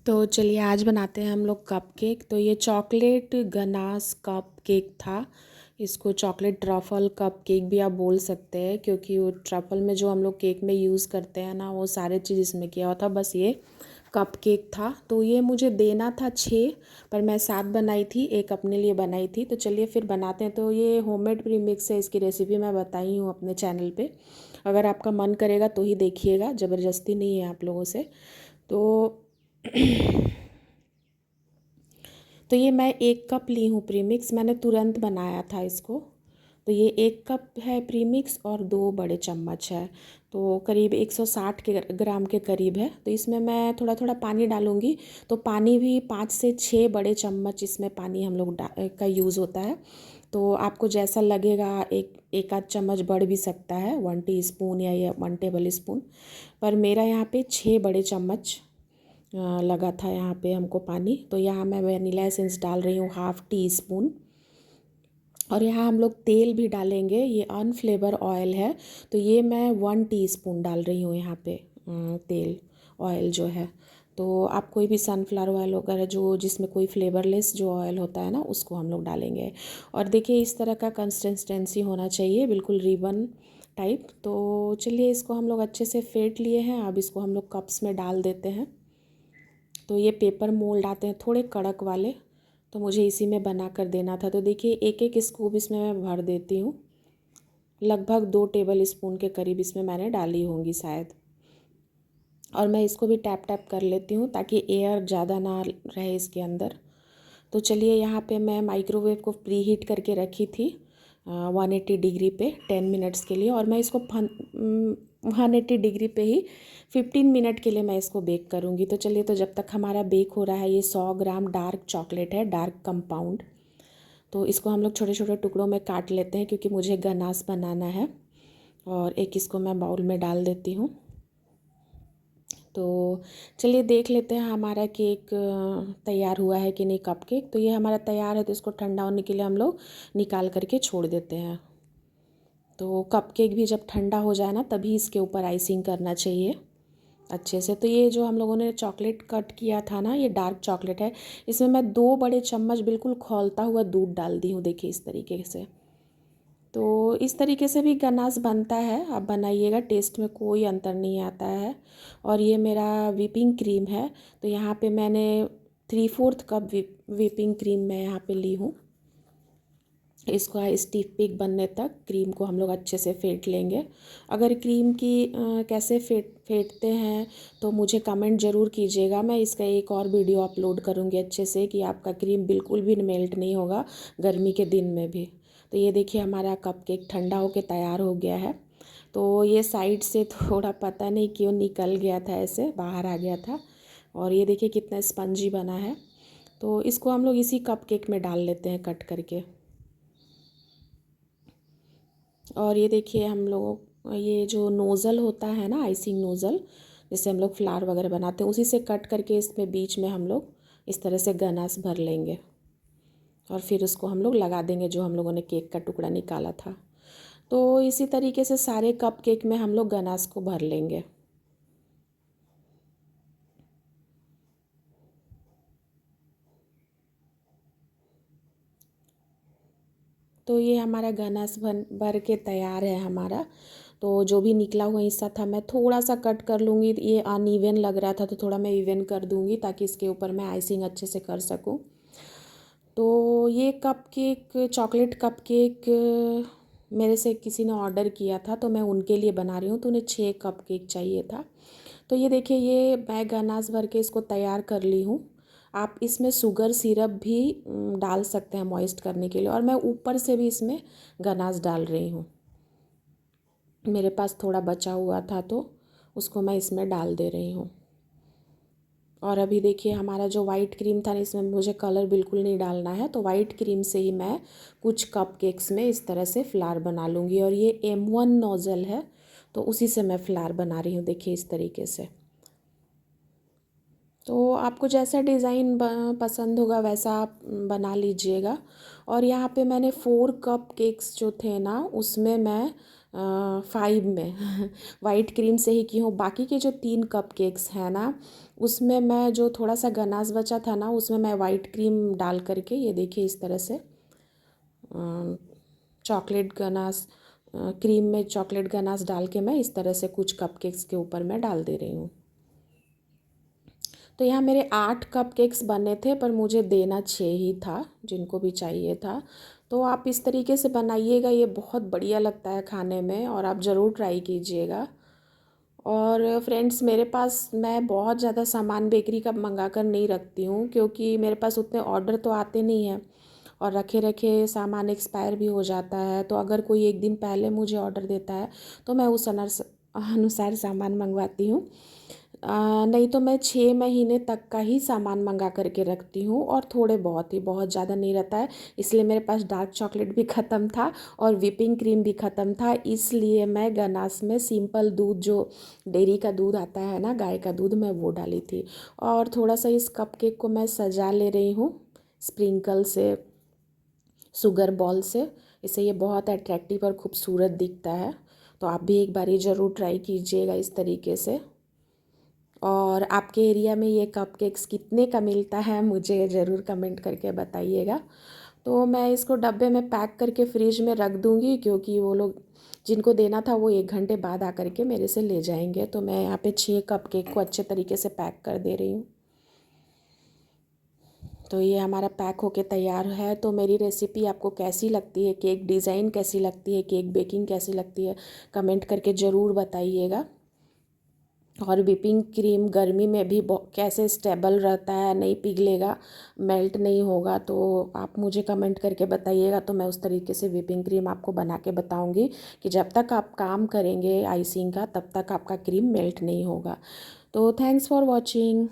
तो चलिए आज बनाते हैं हम लोग कप केक। तो ये चॉकलेट गनाश कप केक था। इसको चॉकलेट ट्रफ़ल कप केक भी आप बोल सकते हैं, क्योंकि वो ट्रफ़ल में जो हम लोग केक में यूज़ करते हैं ना, वो सारे चीज़ इसमें किया हुआ था। बस ये कप केक था। तो ये मुझे देना था 6, पर मैं 7 बनाई थी, एक अपने लिए बनाई थी। तो चलिए फिर बनाते हैं। तो ये होममेड प्रीमिक्स है, इसकी रेसिपी मैं बताई हूँ अपने चैनल पे। अगर आपका मन करेगा तो ही देखिएगा, ज़बरदस्ती नहीं है आप लोगों से। तो तो ये मैं 1 कप ली हूँ प्रीमिक्स। मैंने तुरंत बनाया था इसको। तो ये 1 कप है प्रीमिक्स और 2 बड़े चम्मच है, तो करीब 160 ग्राम के करीब है। तो इसमें मैं थोड़ा थोड़ा पानी डालूँगी। तो पानी भी 5 से 6 बड़े चम्मच इसमें पानी हम लोग का यूज़ होता है। तो आपको जैसा लगेगा, एक आध चम्मच बढ़ भी सकता है, 1 टीस्पून या 1 टेबल स्पून। पर मेरा यहाँ पे 6 बड़े चम्मच लगा था यहाँ पे हमको पानी। तो यहाँ मैं वनीला एसेंस डाल रही हूँ ½ टीस्पून। और यहाँ हम लोग तेल भी डालेंगे, ये अनफ्लेवर ऑयल है। तो ये मैं 1 टीस्पून डाल रही हूँ यहाँ पे तेल ऑयल जो है। तो आप कोई भी सनफ्लावर ऑयल वगैरह जो जिसमें कोई फ्लेवरलेस जो ऑयल होता है ना, उसको हम लोग डालेंगे। और देखिए इस तरह का कंसिस्टेंसी होना चाहिए, बिल्कुल रिबन टाइप। तो चलिए इसको हम लोग अच्छे से फेंट लिए हैं। अब इसको हम लोग कप्स में डाल देते हैं। तो ये पेपर मोल्ड आते हैं थोड़े कड़क वाले, तो मुझे इसी में बना कर देना था। तो देखिए एक एक स्कूप इसमें मैं भर देती हूँ। लगभग 2 टेबल स्पून के करीब इसमें मैंने डाली होंगी शायद। और मैं इसको भी टैप टैप कर लेती हूँ ताकि एयर ज़्यादा ना रहे इसके अंदर। तो चलिए यहाँ पे मैं माइक्रोवेव को प्री हीट करके रखी थी 180 डिग्री पे 10 मिनट्स के लिए। और मैं इसको 180 डिग्री पे ही 15 मिनट के लिए मैं इसको बेक करूँगी। तो चलिए, तो जब तक हमारा बेक हो रहा है, ये 100 ग्राम डार्क चॉकलेट है, डार्क कंपाउंड। तो इसको हम लोग छोटे छोटे टुकड़ों में काट लेते हैं, क्योंकि मुझे गनाश बनाना है। और एक इसको मैं बाउल में डाल देती हूँ। तो चलिए देख लेते हैं हमारा केक तैयार हुआ है कि नहीं, कप केक। तो ये हमारा तैयार है। तो इसको ठंडा होने के लिए हम लोग निकाल करके छोड़ देते हैं। तो कप केक भी जब ठंडा हो जाए ना, तभी इसके ऊपर आइसिंग करना चाहिए अच्छे से। तो ये जो हम लोगों ने चॉकलेट कट किया था ना, ये डार्क चॉकलेट है। इसमें मैं 2 बड़े चम्मच बिल्कुल खौलता हुआ दूध डाल दी हूँ, देखिए इस तरीके से। तो इस तरीके से भी गनाश बनता है, आप बनाइएगा, टेस्ट में कोई अंतर नहीं आता है। और ये मेरा व्हिपिंग क्रीम है। तो यहाँ पे मैंने 3/4 कप व्हिपिंग क्रीम मैं यहाँ पे ली हूँ। इसको स्टिफ पिक बनने तक क्रीम को हम लोग अच्छे से फेंट लेंगे। अगर क्रीम की कैसे फेंटते हैं तो मुझे कमेंट ज़रूर कीजिएगा। मैं इसका एक और वीडियो अपलोड करूँगी अच्छे से, कि आपका क्रीम बिल्कुल भी मेल्ट नहीं होगा गर्मी के दिन में भी। तो ये देखिए हमारा कपकेक ठंडा होकर तैयार हो गया है। तो ये साइड से थोड़ा पता नहीं क्यों निकल गया था, ऐसे बाहर आ गया था। और ये देखिए कितना स्पंजी बना है। तो इसको हम लोग इसी कपकेक में डाल लेते हैं कट करके। और ये देखिए हम लोग ये जो नोज़ल होता है ना, आइसिंग नोज़ल, जिससे हम लोग फ्लावर वगैरह बनाते हैं, उसी से कट करके इसमें बीच में हम लोग इस तरह से गनाश भर लेंगे। और फिर उसको हम लोग लगा देंगे जो हम लोगों ने केक का टुकड़ा निकाला था। तो इसी तरीके से सारे कप केक में हम लोग गनाश को भर लेंगे। तो ये हमारा गनाश भर के तैयार है हमारा। तो जो भी निकला हुआ हिस्सा था मैं थोड़ा सा कट कर लूँगी। ये अनइवन लग रहा था तो थोड़ा मैं इवन कर दूँगी, ताकि इसके ऊपर मैं आइसिंग अच्छे से कर सकूँ। तो ये cup cake, chocolate cup cake मेरे से किसी ने ऑर्डर किया था, तो मैं उनके लिए बना रही हूँ। तो उन्हें 6 कप केक चाहिए था। तो ये देखिए, ये मैं गनाश भर के इसको तैयार कर ली हूँ। आप इसमें शुगर सिरप भी डाल सकते हैं मॉइस्ट करने के लिए। और मैं ऊपर से भी इसमें गनाश डाल रही हूँ। मेरे पास थोड़ा बचा हुआ था तो उसको मैं इसमें डाल दे रही हूँ। और अभी देखिए हमारा जो वाइट क्रीम था, इसमें मुझे कलर बिल्कुल नहीं डालना है। तो वाइट क्रीम से ही मैं कुछ कप केक्स में इस तरह से फ्लावर बना लूँगी। और ये M1 नोज़ल है, तो उसी से मैं फ्लावर बना रही हूँ, देखिए इस तरीके से। तो आपको जैसा डिज़ाइन पसंद होगा वैसा आप बना लीजिएगा। और यहाँ पे मैंने 4 कप केक्स जो थे ना, उसमें मैं 5 में वाइट क्रीम से ही की हूँ। बाकी के जो 3 कप केक्स हैं ना, उसमें मैं जो थोड़ा सा गनाश बचा था ना, उसमें मैं वाइट क्रीम डाल करके, ये देखिए इस तरह से चॉकलेट गनाश, क्रीम में चॉकलेट गनाश डाल के मैं इस तरह से कुछ कप केक्स के ऊपर मैं डाल दे रही हूँ। तो यहाँ मेरे 8 कप केक्स बने थे, पर मुझे देना 6 ही था, जिनको भी चाहिए था। तो आप इस तरीके से बनाइएगा, ये बहुत बढ़िया लगता है खाने में, और आप ज़रूर ट्राई कीजिएगा। और फ्रेंड्स, मेरे पास मैं बहुत ज़्यादा सामान बेकरी का मंगा कर नहीं रखती हूँ, क्योंकि मेरे पास उतने ऑर्डर तो आते नहीं हैं, और रखे रखे सामान एक्सपायर भी हो जाता है। तो अगर कोई एक दिन पहले मुझे ऑर्डर देता है तो मैं उस अनुसार सामान मंगवाती हूँ। नहीं तो मैं 6 महीने तक का ही सामान मंगा करके रखती हूँ, और थोड़े बहुत ही, बहुत ज़्यादा नहीं रहता है। इसलिए मेरे पास डार्क चॉकलेट भी ख़त्म था और व्हिपिंग क्रीम भी ख़त्म था, इसलिए मैं गनास में सिंपल दूध, जो डेयरी का दूध आता है ना, गाय का दूध, मैं वो डाली थी। और थोड़ा सा इस कपकेक को मैं सजा ले रही हूँ स्प्रिंकल से, शुगर बॉल से। इससे ये बहुत अट्रैक्टिव और ख़ूबसूरत दिखता है। तो आप भी एक बार ज़रूर ट्राई कीजिएगा इस तरीके से। और आपके एरिया में ये कपकेक्स कितने का मिलता है, मुझे ज़रूर कमेंट करके बताइएगा। तो मैं इसको डब्बे में पैक करके फ्रिज में रख दूँगी, क्योंकि वो लोग जिनको देना था वो 1 घंटे बाद आकर के मेरे से ले जाएंगे। तो मैं यहाँ पे 6 कपकेक को अच्छे तरीके से पैक कर दे रही हूँ। तो ये हमारा पैक होके तैयार है। तो मेरी रेसिपी आपको कैसी लगती है, केक डिज़ाइन कैसी लगती है, केक बेकिंग कैसी लगती है, कमेंट करके ज़रूर बताइएगा। और व्हिपिंग क्रीम गर्मी में भी कैसे स्टेबल रहता है, नहीं पिघलेगा, मेल्ट नहीं होगा, तो आप मुझे कमेंट करके बताइएगा। तो मैं उस तरीके से व्हिपिंग क्रीम आपको बना के बताऊंगी कि जब तक आप काम करेंगे आइसिंग का, तब तक आपका क्रीम मेल्ट नहीं होगा। तो थैंक्स फॉर वॉचिंग।